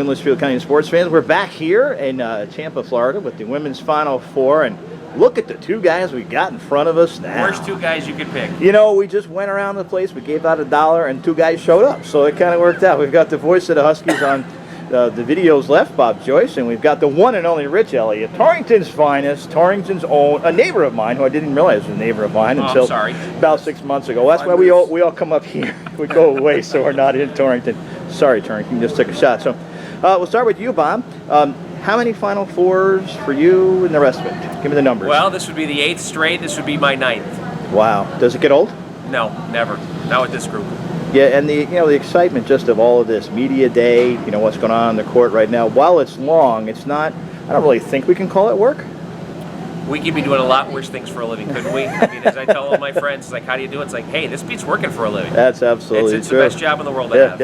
Litchfield County sports fans, we're back here in Tampa, Florida with the women's Final Four, and look at the two guys we got in front of us now. Worst two guys you could pick. You know, we just went around the place, we gave out $1, and two guys showed up, so it kind of worked out. We've got the voice of the Huskies on the videos left, Bob Joyce, and we've got the one and only Rich Elliott, Torrington's finest, Torrington's own, a neighbor of mine who I didn't realize was a neighbor of mine until about 6 months ago. That's why we all come up here. We go away, so we're not in Torrington. Sorry, Torrington, just took a shot. So we'll start with you, Bob. How many Final Fours for you and the rest of it? Give me the numbers. Well, this would be the 8th straight. This would be my 9th. Wow. Does it get old? No, never. Not with this group. Yeah, and the excitement just of all of this media day, what's going on in the court right now. While it's long, it's not. I don't really think we can call it work. We could be doing a lot worse things for a living, couldn't we? I mean, as I tell all my friends, it's like, how do you do it? It's like, hey, this beat's working for a living. That's absolutely it's true. It's the best job in the world to have.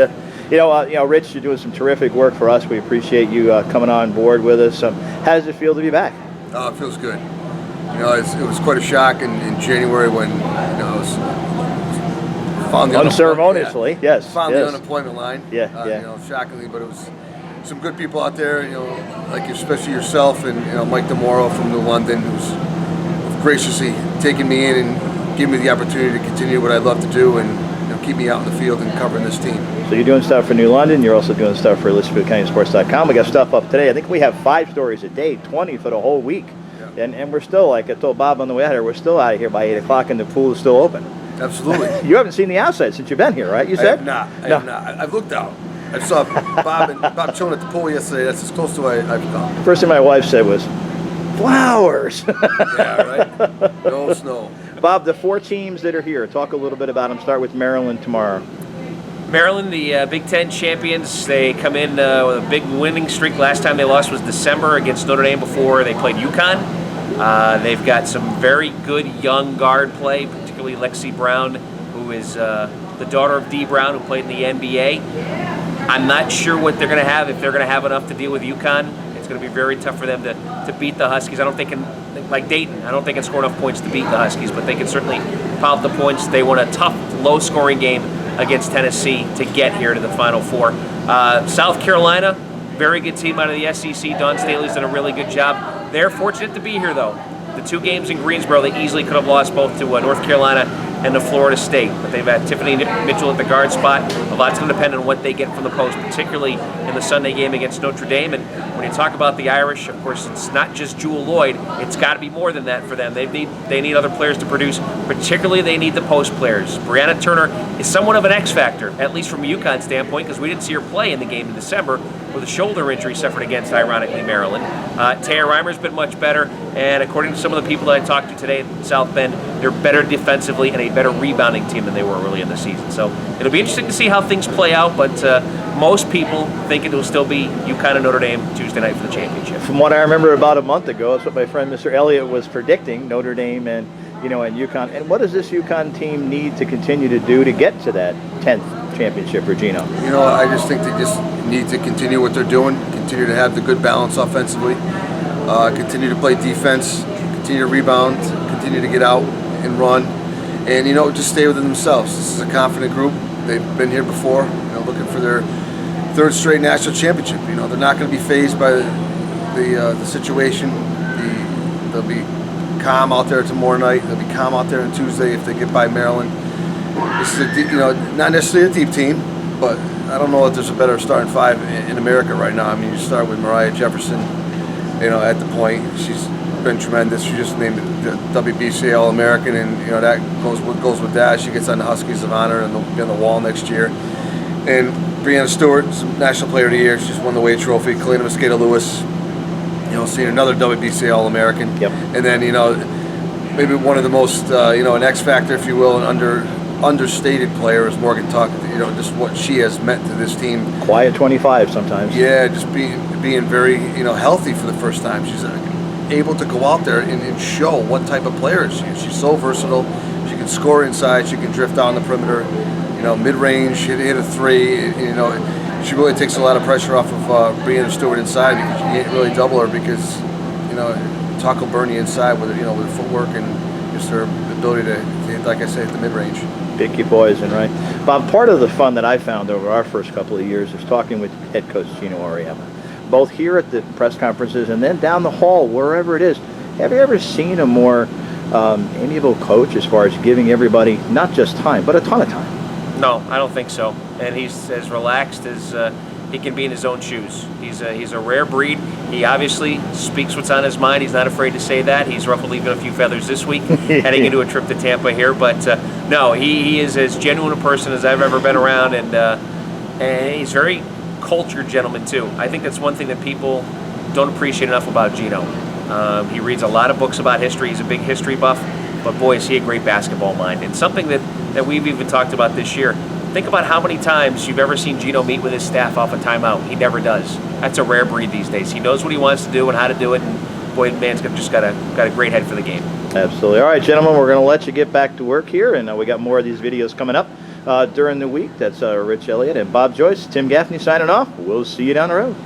Yeah. Rich, you're doing some terrific work for us. We appreciate you coming on board with us. How does it feel to be back? Oh, it feels good. It was quite a shock in January when I was found the unceremoniously. Yes. Found the unemployment line. Yeah. Shockingly, but it was some good people out there. Like especially yourself and Mike DeMoro from New London, who's graciously taking me in and giving me the opportunity to continue what I love to do and keep me out in the field and covering this team. So you're doing stuff for New London. You're also doing stuff for LitchfieldCountySports.com. We got stuff up today. I think we have 5 stories a day, 20 for the whole week. Yeah. And we're still, like I told Bob on the way out here, we're still out of here by 8 o'clock and the pool is still open. Absolutely. You haven't seen the outside since you've been here, right? You said? I have not. I've looked out. I saw Bob chilling at the pool yesterday. That's as close to I've come. First thing my wife said was, flowers. Yeah, right? No snow. Bob, the 4 teams that are here, talk a little bit about them. Start with Maryland tomorrow. Maryland, the Big Ten champions, they come in with a big winning streak. Last time they lost was December against Notre Dame before they played UConn. They've got some very good young guard play, particularly Lexi Brown, who is the daughter of Dee Brown, who played in the NBA. I'm not sure what they're going to have, if they're going to have enough to deal with UConn. It's going to be very tough for them to beat the Huskies. I don't think, like Dayton, I don't think can score enough points to beat the Huskies, but they can certainly pile up the points. They won a tough, low-scoring game against Tennessee to get here to the Final Four. South Carolina, very good team out of the SEC. Dawn Staley's done a really good job. They're fortunate to be here, though. The 2 games in Greensboro, they easily could have lost both to North Carolina and to Florida State. But they've had Tiffany Mitchell at the guard spot. A lot's going to depend on what they get from the post, particularly in the Sunday game against Notre Dame. And when you talk about the Irish, of course, it's not just Jewel Lloyd. It's got to be more than that for them. They need other players to produce. Particularly, they need the post players. Brianna Turner is somewhat of an X factor, at least from a UConn standpoint, because we didn't see her play in the game in December with a shoulder injury suffered against, ironically, Maryland. Taya Reimer's been much better, and according to some of the people that I talked to today at South Bend, they're better defensively and a better rebounding team than they were early in the season. So it'll be interesting to see how things play out, but most people think it will still be UConn and Notre Dame Tuesday night for the championship. From what I remember about a month ago, that's what my friend Mr. Elliott was predicting, Notre Dame and UConn. And what does this UConn team need to continue to do to get to that 10th championship, Regino? I just think they just need to continue what they're doing, continue to have the good balance offensively, continue to play defense, continue to rebound, continue to get out and run, and just stay within themselves. This is a confident group. They've been here before, looking for their 3rd straight national championship. They're not going to be fazed by the situation. They'll be calm out there tomorrow night. They'll be calm out there on Tuesday if they get by Maryland. This is not necessarily a deep team, but I don't know if there's a better starting 5 in America right now. I mean, you start with Mariah Jefferson, at the point. She's been tremendous. She just named the WBCA All-American, and that goes with that. She gets on the Huskies of Honor and they'll be on the wall next year. And Breanna Stewart, National Player of the Year. She just won the Wade Trophy. Kalina Mosqueda-Lewis, seeing another WBCA All-American. Yep. And then maybe one of the most an X factor, if you will, an understated player is Morgan Tuck. Just what she has meant to this team. Quiet 25 sometimes. Yeah, just being very healthy for the first time. She's able to go out there and show what type of player she is. She's so versatile. She can score inside. She can drift down the perimeter. Mid-range, hit a 3. She really takes a lot of pressure off of Breanna Stewart inside, because you can't really double her because Tuck will burn you inside with with footwork and just her ability to like I said, at the mid-range. Picky poison, right? Bob, part of the fun that I found over our first couple of years is talking with head coach Gino Auriemma, both here at the press conferences and then down the hall, wherever it is. Have you ever seen a more amiable coach as far as giving everybody not just time, but a ton of time? No, I don't think so. And he's as relaxed as he can be in his own shoes. He's a rare breed. He obviously speaks what's on his mind. He's not afraid to say that. He's ruffled even a few feathers this week, heading into a trip to Tampa here. But no, he is as genuine a person as I've ever been around, and he's very cultured gentleman too. I think that's one thing that people don't appreciate enough about Gino. He reads a lot of books about history. He's a big history buff, but boy, is he a great basketball mind. And something that we've even talked about this year. Think about how many times you've ever seen Gino meet with his staff off a timeout. He never does. That's a rare breed these days. He knows what he wants to do and how to do it, and boy, man's just got a great head for the game. Absolutely. All right, gentlemen, we're going to let you get back to work here, and we got more of these videos coming up during the week. That's Rich Elliott and Bob Joyce. Tim Gaffney signing off. We'll see you down the road.